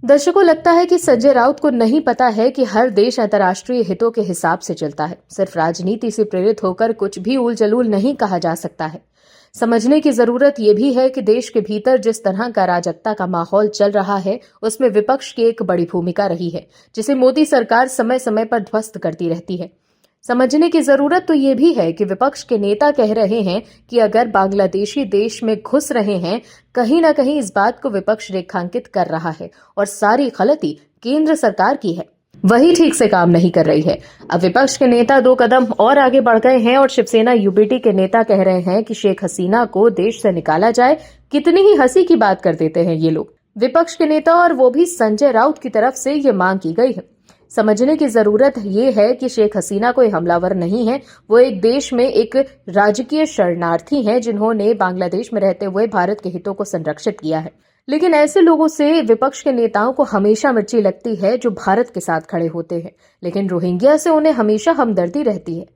दर्शकों, लगता है कि संजय राउत को नहीं पता है कि हर देश अंतर्राष्ट्रीय हितों के हिसाब से चलता है। सिर्फ राजनीति से प्रेरित होकर कुछ भी उल जलूल नहीं कहा जा सकता है। समझने की जरूरत यह भी है कि देश के भीतर जिस तरह का अराजकता का माहौल चल रहा है, उसमें विपक्ष की एक बड़ी भूमिका रही है, जिसे मोदी सरकार समय समय पर ध्वस्त करती रहती है। समझने की जरूरत तो ये भी है कि विपक्ष के नेता कह रहे हैं कि अगर बांग्लादेशी देश में घुस रहे हैं, कहीं ना कहीं इस बात को विपक्ष रेखांकित कर रहा है और सारी गलती केंद्र सरकार की है, वही ठीक से काम नहीं कर रही है। अब विपक्ष के नेता 2 कदम और आगे बढ़ गए हैं और शिवसेना यूबीटी के नेता कह रहे हैं कि शेख हसीना को देश से निकाला जाए। कितनी ही हंसी की बात कर देते हैं ये लोग, विपक्ष के नेता, और वो भी संजय राउत की तरफ से ये मांग की गई है। समझने की जरूरत ये है कि शेख हसीना कोई हमलावर नहीं है, वो एक देश में एक राजकीय शरणार्थी हैं जिन्होंने बांग्लादेश में रहते हुए भारत के हितों को संरक्षित किया है। लेकिन ऐसे लोगों से विपक्ष के नेताओं को हमेशा मिर्ची लगती है जो भारत के साथ खड़े होते हैं, लेकिन रोहिंग्या से उन्हें हमेशा हमदर्दी रहती है।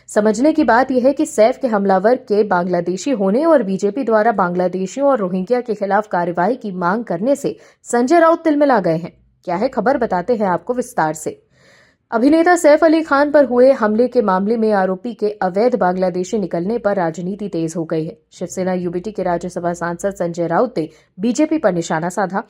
समझने की बात यह है कि सैफ के हमलावर के बांग्लादेशी होने और बीजेपी द्वारा बांग्लादेशियों और रोहिंग्या के खिलाफ कार्रवाई की मांग करने से संजय राउत तिलमिला गए हैं। क्या है खबर, बताते हैं आपको विस्तार से। अभिनेता सैफ अली खान पर हुए हमले के मामले में आरोपी के अवैध बांग्लादेशी निकलने पर राजनीति तेज हो गई है। शिवसेना यूबीटी के राज्यसभा सांसद संजय राउत ने बीजेपी पर निशाना साधा।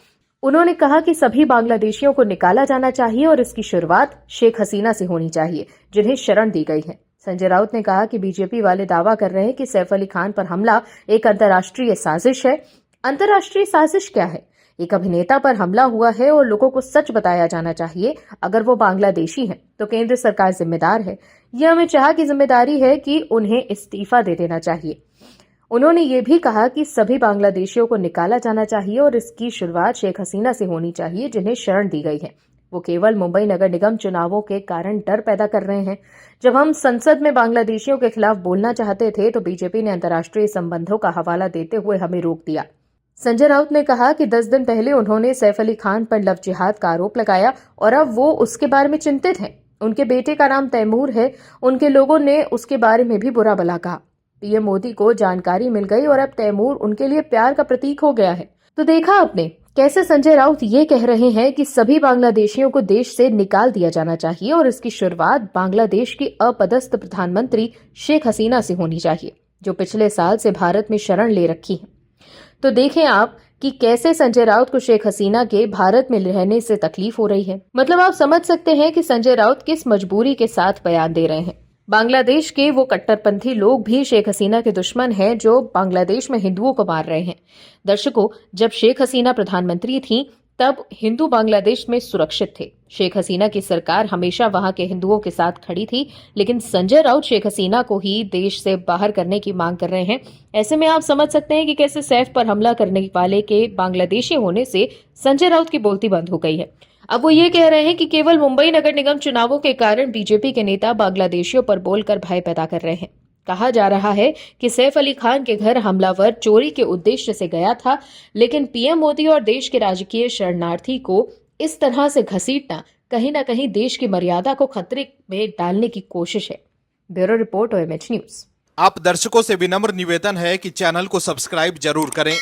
उन्होंने कहा कि सभी बांग्लादेशियों को निकाला जाना चाहिए और इसकी शुरुआत शेख हसीना से होनी चाहिए, जिन्हें शरण दी गई है। संजय राउत ने कहा कि बीजेपी वाले दावा कर रहे हैं कि सैफ अली खान पर हमला एक अंतर्राष्ट्रीय साजिश है। अंतर्राष्ट्रीय साजिश क्या है? एक अभिनेता पर हमला हुआ है और लोगों को सच बताया जाना चाहिए। अगर वो बांग्लादेशी हैं तो केंद्र सरकार जिम्मेदार है। यह अमित शाह की जिम्मेदारी है कि उन्हें इस्तीफा दे देना चाहिए। उन्होंने ये भी कहा कि सभी बांग्लादेशियों को निकाला जाना चाहिए और इसकी शुरुआत शेख हसीना से होनी चाहिए, जिन्हें शरण दी गई है। वो केवल मुंबई नगर निगम चुनावों के कारण डर पैदा कर रहे हैं। जब हम संसद में बांग्लादेशियों के खिलाफ बोलना चाहते थे तो बीजेपी ने अंतर्राष्ट्रीय संबंधों का हवाला देते हुए हमें रोक दिया। संजय राउत ने कहा कि 10 दिन पहले उन्होंने सैफ अली खान पर लव जिहाद का आरोप लगाया और अब वो उसके बारे में चिंतित हैं। उनके बेटे का नाम तैमूर है। उनके लोगों ने उसके बारे में भी बुरा भला कहा। पीएम मोदी को जानकारी मिल गई और अब तैमूर उनके लिए प्यार का प्रतीक हो गया है। तो देखा आपने कैसे संजय राउत ये कह रहे हैं कि सभी बांग्लादेशियों को देश से निकाल दिया जाना चाहिए और इसकी शुरुआत बांग्लादेश की अपदस्थ प्रधानमंत्री शेख हसीना से होनी चाहिए, जो पिछले साल से भारत में शरण ले रखी है। तो देखें आप कि कैसे संजय राउत को शेख हसीना के भारत में रहने से तकलीफ हो रही है। मतलब आप समझ सकते हैं कि संजय राउत किस मजबूरी के साथ बयान दे रहे हैं। बांग्लादेश के वो कट्टरपंथी लोग भी शेख हसीना के दुश्मन हैं जो बांग्लादेश में हिंदुओं को मार रहे हैं। दर्शकों, जब शेख हसीना प्रधानमंत्री थीं, तब हिंदू बांग्लादेश में सुरक्षित थे। शेख हसीना की सरकार हमेशा वहां के हिंदुओं के साथ खड़ी थी, लेकिन संजय राउत शेख हसीना को ही देश से बाहर करने की मांग कर रहे हैं। ऐसे में आप समझ सकते हैं कि कैसे सैफ पर हमला करने वाले के बांग्लादेशी होने से संजय राउत की बोलती बंद हो गई है। अब वो ये कह रहे हैं कि केवल मुंबई नगर निगम चुनावों के कारण बीजेपी के नेता बांग्लादेशियों पर बोलकर भय पैदा कर रहे हैं। कहा जा रहा है कि सैफ अली खान के घर हमलावर चोरी के उद्देश्य से गया था, लेकिन पीएम मोदी और देश के राजकीय शरणार्थी को इस तरह से घसीटना कहीं न कहीं देश की मर्यादा को खतरे में डालने की कोशिश है। Bureau report, OMH news. आप दर्शकों से विनम्र निवेदन है कि चैनल को सब्सक्राइब जरूर करें